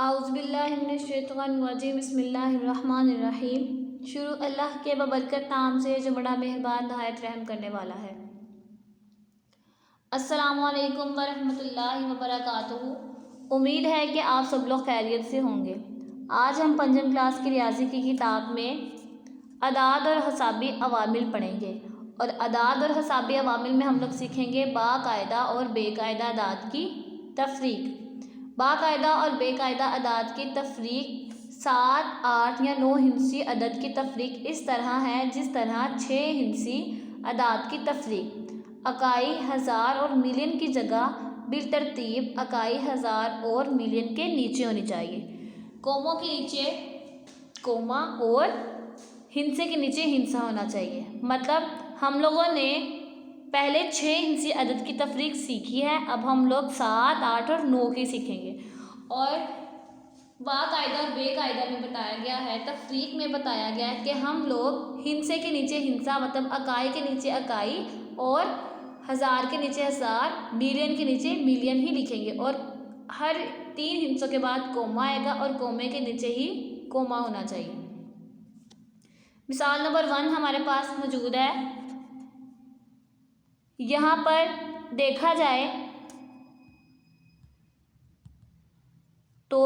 आउज़ुबिल्लाहिमिनश्शैतानिर्रजीम बिस्मिल्लाहिर्रहमानिर्रहीम। शुरू अल्लाह के बबरकत नाम से जो बड़ा मेहरबान नहायत रहम करने वाला है। अस्सलामु अलैकुम वरहमतुल्लाहि वबरकातुहू। उम्मीद है कि आप सब लोग खैरियत से होंगे। आज हम पंजम क्लास की रियाजी की किताब में अदाद और हसाबी अवामिल पढ़ेंगे और अदाद और हसाबी अवामिल में हम लोग सीखेंगे बाकायदा और बेकायदा अदाद की तफरीक। बाकायदा और बेकायदा अदाद की तफरीक 7, 8 या 9 हिंसी अदद की तफरीक इस तरह है जिस तरह 6 हिंसी अदाद की तफरीक अकाई, हज़ार और मिलियन की जगह बिलतरतीब अकाई, हज़ार और मिलियन के नीचे होनी चाहिए। कोमों के नीचे कोमा और हिंसे के नीचे हिंसा होना चाहिए। मतलब हम लोगों ने पहले 6 हिंसी अदद की तफरीक सीखी है, अब हम लोग 7, 8 और 9 की सीखेंगे। और बाकायदा और बेकायदा में बताया गया है, तफरीक में बताया गया है कि हम लोग हिंसे के नीचे हिंसा मतलब अकाई के नीचे अकाई और हज़ार के नीचे हज़ार, मिलियन के नीचे मिलियन ही लिखेंगे और हर 3 हिंसों के बाद कोमा आएगा और कोमे के नीचे ही कोमा होना चाहिए। मिसाल नंबर 1 हमारे पास मौजूद है। यहाँ पर देखा जाए तो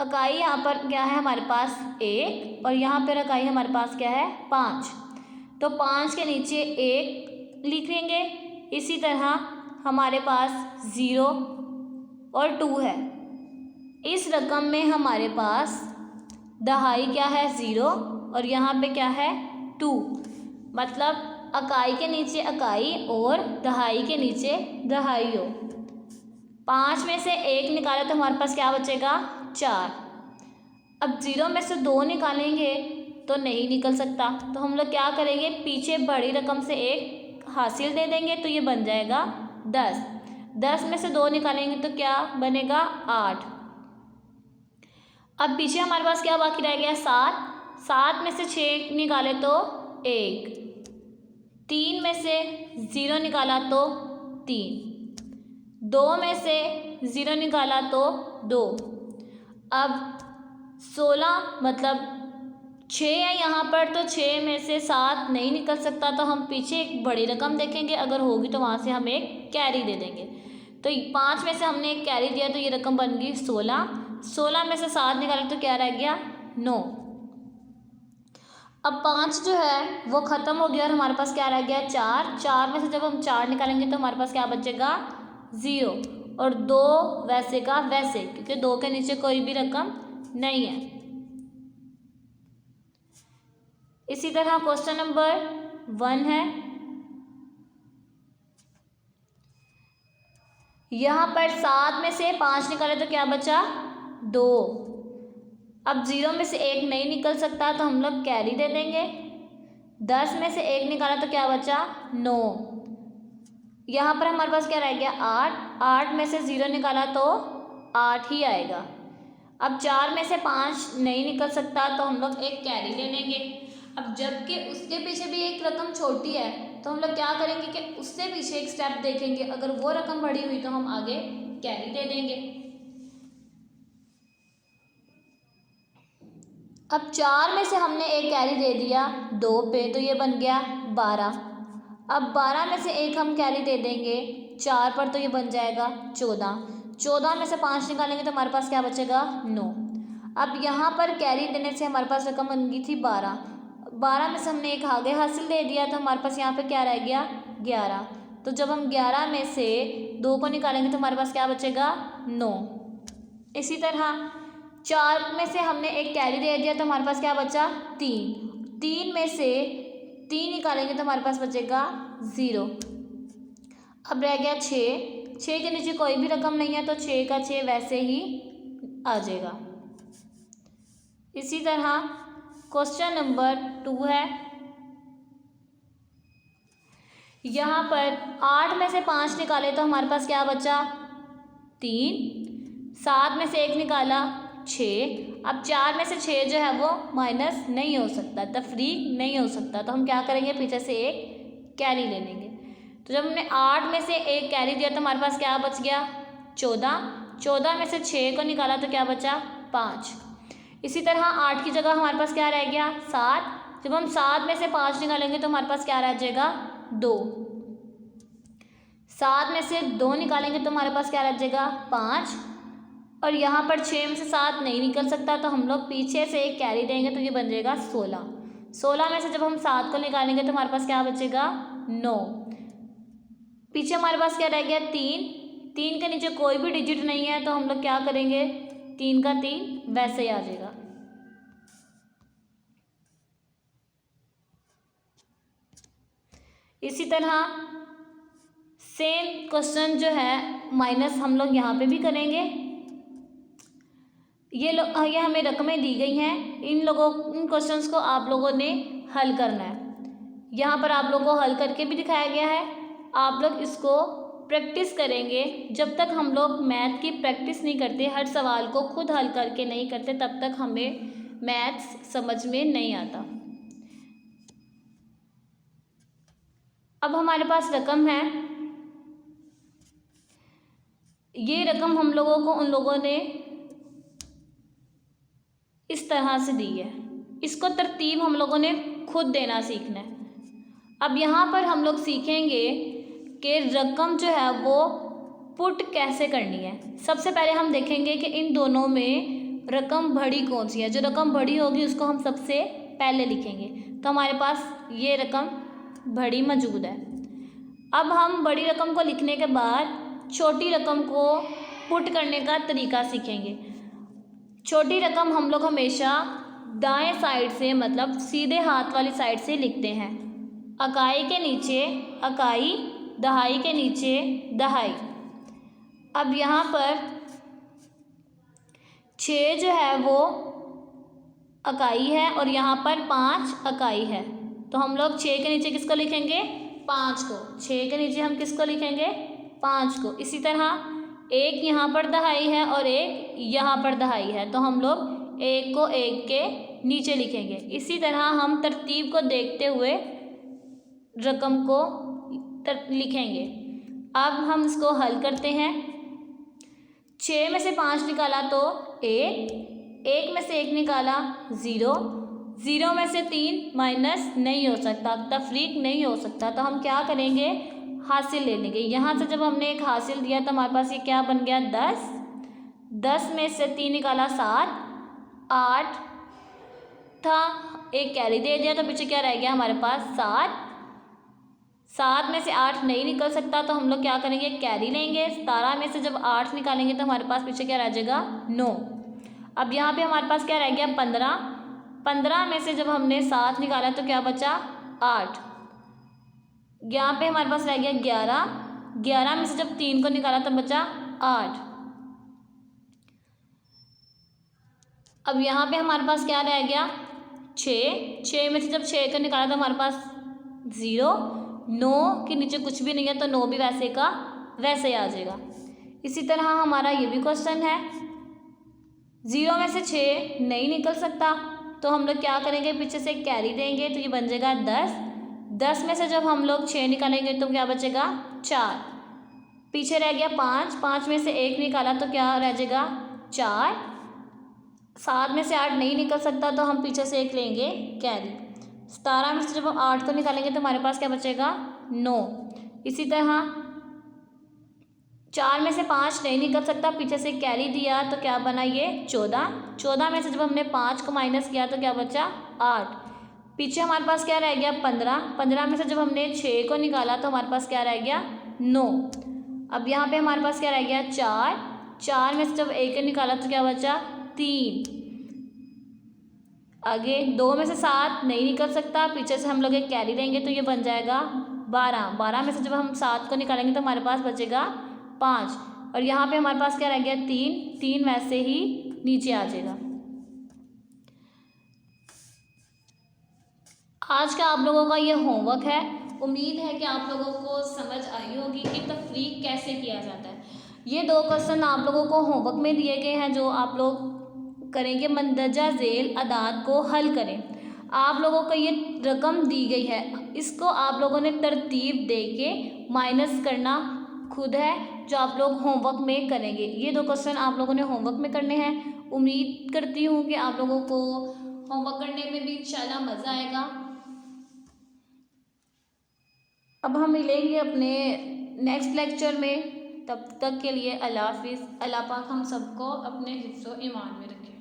अकाई यहाँ पर क्या है हमारे पास 1 और यहाँ पर अकाई हमारे पास क्या है 5। तो 5 के नीचे 1 लिखेंगे। इसी तरह हमारे पास 0 और 2 है। इस रकम में हमारे पास दहाई क्या है 0 और यहाँ पे क्या है 2। मतलब अकाई के नीचे अकाई और दहाई के नीचे दहाई हो। 5 में से 1 निकाले तो हमारे पास क्या बचेगा 4। अब 0 में से 2 निकालेंगे तो नहीं निकल सकता, तो हम लोग क्या करेंगे पीछे बड़ी रकम से 1 हासिल दे देंगे तो ये बन जाएगा 10। 10 में से 2 निकालेंगे तो क्या बनेगा 8। अब पीछे हमारे पास क्या बाकी रह गया 7। 7 में से 6 निकाले तो 1। 3 में से 0 निकाला तो 3। 2 में से 0 निकाला तो 2। अब 16 मतलब 6 है यहाँ पर, तो 6 में से 7 नहीं निकल सकता, तो हम पीछे एक बड़ी रकम देखेंगे, अगर होगी तो वहाँ से हम एक कैरी दे देंगे। तो 5 में से हमने एक कैरी दिया तो ये रकम बन गई 16। 16 में से 7 निकाले तो क्या रह गया 9। अब 5 जो है वो ख़त्म हो गया और हमारे पास क्या रह गया 4। 4 में से जब हम 4 निकालेंगे तो हमारे पास क्या बचेगा 0 और 2 वैसे का वैसे, क्योंकि 2 के नीचे कोई भी रकम नहीं है। इसी तरह क्वेश्चन नंबर 1 है। यहाँ पर 7 में से 5 निकाले तो क्या बचा 2। अब 0 में से 1 नहीं निकल सकता तो हम लोग कैरी दे देंगे। 10 में से 1 निकाला तो क्या बचा 9। यहाँ पर हमारे पास क्या रह गया 8। 8 में से 0 निकाला तो 8 ही आएगा। अब 4 में से 5 नहीं निकल सकता तो हम लोग एक कैरी ले लेंगे। अब जबकि उसके पीछे भी एक रकम छोटी है तो हम लोग क्या करेंगे कि उससे पीछे एक स्टेप देखेंगे, अगर वो रकम बड़ी हुई तो हम आगे कैरी दे देंगे। अब 4 में से हमने एक कैरी दे दिया 2 पे तो ये बन गया 12। अब 12 में से एक हम कैरी दे देंगे 4 पर तो ये बन जाएगा 14। 14 में से 5 निकालेंगे तो हमारे पास क्या बचेगा 9। अब यहाँ पर कैरी देने से हमारे पास रकम बन गई थी 12। 12 में से हमने एक आगे हासिल दे दिया तो हमारे पास यहाँ पे क्या रह गया 11। तो जब हम 11 में से 2 को निकालेंगे तो हमारे पास क्या बचेगा 9। इसी तरह 4 में से हमने एक कैरी दे दिया तो हमारे पास क्या बचा 3। 3 में से 3 निकालेंगे तो हमारे पास बचेगा 0। अब रह गया 6। 6 के नीचे कोई भी रकम नहीं है तो 6 का 6 वैसे ही आ जाएगा। इसी तरह क्वेश्चन नंबर 2 है। यहाँ पर 8 में से 5 निकाले तो हमारे पास क्या बचा 3। 7 में से 1 निकाला 6। अब 4 में से 6 जो है वो माइनस नहीं हो सकता, तफरीक नहीं हो सकता, तो हम क्या करेंगे पीछे से एक कैरी ले लेंगे। तो जब हमने 8 में से एक कैरी दिया तो हमारे पास क्या बच गया 14। 14 में से 6 को निकाला तो क्या बचा 5। इसी तरह 8 की जगह हमारे पास क्या रह गया 7। जब हम 7 में से 5 निकालेंगे तो हमारे पास क्या रह जाएगा 2। 7 में से 2 निकालेंगे तो हमारे पास क्या रह जाएगा 5। और यहाँ पर 6 में से 7 नहीं निकल सकता तो हम लोग पीछे से एक कैरी देंगे तो ये बन जाएगा 16। 16 में से जब हम 7 को निकालेंगे तो हमारे पास क्या बचेगा 9। पीछे हमारे पास क्या रह गया 3। 3 के नीचे कोई भी डिजिट नहीं है तो हम लोग क्या करेंगे 3 का 3 वैसे ही आ जाएगा। इसी तरह सेम क्वेश्चन जो है माइनस हम लोग यहाँ पे भी करेंगे। ये हमें रकमें दी गई हैं, इन क्वेश्चंस को आप लोगों ने हल करना है। यहाँ पर आप लोगों को हल करके भी दिखाया गया है। आप लोग इसको प्रैक्टिस करेंगे। जब तक हम लोग मैथ की प्रैक्टिस नहीं करते, हर सवाल को खुद हल करके नहीं करते, तब तक हमें मैथ्स समझ में नहीं आता। अब हमारे पास रकम है। ये रकम हम लोगों को उन लोगों ने इस तरह से दी है। इसको तरतीब हम लोगों ने खुद देना सीखना है। अब यहाँ पर हम लोग सीखेंगे कि रकम जो है वो पुट कैसे करनी है। सबसे पहले हम देखेंगे कि इन दोनों में रकम बड़ी कौन सी है। जो रकम बड़ी होगी उसको हम सबसे पहले लिखेंगे। तो हमारे पास ये रकम बड़ी मौजूद है। अब हम बड़ी रकम को लिखने के बाद छोटी रकम को पुट करने का तरीका सीखेंगे। छोटी रकम हम लोग हमेशा दाएं साइड से, मतलब सीधे हाथ वाली साइड से लिखते हैं। इकाई के नीचे इकाई, दहाई के नीचे दहाई। अब यहाँ पर 6 जो है वो इकाई है और यहाँ पर 5 इकाई है। तो हम लोग 6 के नीचे किसको लिखेंगे 5 को। 6 के नीचे हम किसको लिखेंगे 5 को। इसी तरह एक यहाँ पर दहाई है और एक यहाँ पर दहाई है, तो हम लोग एक को एक के नीचे लिखेंगे। इसी तरह हम तरतीब को देखते हुए रकम को लिखेंगे। अब हम इसको हल करते हैं। 6 में से 5 निकाला तो 1 में से 1 निकाला 0, 0 में से 3 माइनस नहीं हो सकता, तफरीक नहीं हो सकता, तो हम क्या करेंगे हासिल ले लेंगे। यहाँ से जब हमने एक हासिल दिया तो हमारे पास ये क्या बन गया 10। 10 में से 3 निकाला 7, 8 था, एक कैरी दे दिया तो पीछे क्या रह गया हमारे पास 7। 7 में से 8 नहीं निकल सकता तो हम लोग क्या करेंगे कैरी लेंगे। 17 में से जब 8 निकालेंगे तो हमारे पास पीछे क्या रह जाएगा 9। अब यहाँ पे हमारे पास क्या रह गया 15। 15 में से जब हमने 7 निकाला तो क्या बचा 8। यहाँ पे हमारे पास रह गया 11। 11 में से जब 3 को निकाला तो बचा 8। अब यहाँ पे हमारे पास क्या रह गया 6। 6 में से जब 6 को निकाला तो हमारे पास 0। 9 के नीचे कुछ भी नहीं है तो 9 भी वैसे का वैसे ही आ जाएगा। इसी तरह हमारा ये भी क्वेश्चन है। 0 में से 6 नहीं निकल सकता तो हम लोग क्या करेंगे पीछे से कैरी देंगे तो ये बन जाएगा 10। 10 में से जब हम लोग 6 निकालेंगे तो क्या बचेगा 4। पीछे रह गया 5। 5 में से 1 निकाला तो क्या रह जाएगा 4। 7 में से 8 नहीं निकल सकता तो हम पीछे से 1 लेंगे कैरी। 17 में से जब हम 8 को निकालेंगे तो हमारे पास क्या बचेगा 9। इसी तरह 4 में से 5 नहीं निकल सकता, पीछे से कैरी दिया तो क्या बना ये 14। 14 में से जब हमने 5 को माइनस किया तो क्या बचा 8। पीछे हमारे पास क्या रह गया 15। 15 में से जब हमने 6 को निकाला तो हमारे पास क्या रह गया 9। अब यहाँ पे हमारे पास क्या रह गया 4। 4 में से जब 1 को निकाला तो क्या बचा 3। आगे 2 में से 7 नहीं निकल सकता, पीछे से हम लोग एक कैरी देंगे तो ये बन जाएगा 12। 12 में से जब हम 7 को निकालेंगे तो हमारे पास बचेगा 5। और यहाँ पे हमारे पास क्या रह गया 3। 3 वैसे ही नीचे आ जाएगा। आज का आप लोगों का ये होमवर्क है। उम्मीद है कि आप लोगों को समझ आई होगी कि तफरीक कैसे किया जाता है। ये 2 क्वेश्चन आप लोगों को होमवर्क में दिए गए हैं जो आप लोग करेंगे। मंदरजा झेल अदाद को हल करें। आप लोगों को ये रकम दी गई है, इसको आप लोगों ने तरतीब दे के माइनस करना खुद है जो आप लोग होमवर्क में करेंगे। ये 2 क्वेश्चन आप लोगों ने होमवर्क में करने हैं। उम्मीद करती हूँ कि आप लोगों को होमवर्क करने में भी इंशाल्लाह मज़ा आएगा। अब हम मिलेंगे अपने नेक्स्ट लेक्चर में, तब तक के लिए अल्लाह हाफिज़। अल्लाह पाक हम सबको अपने हिफ्ज़ व ईमान में रखे।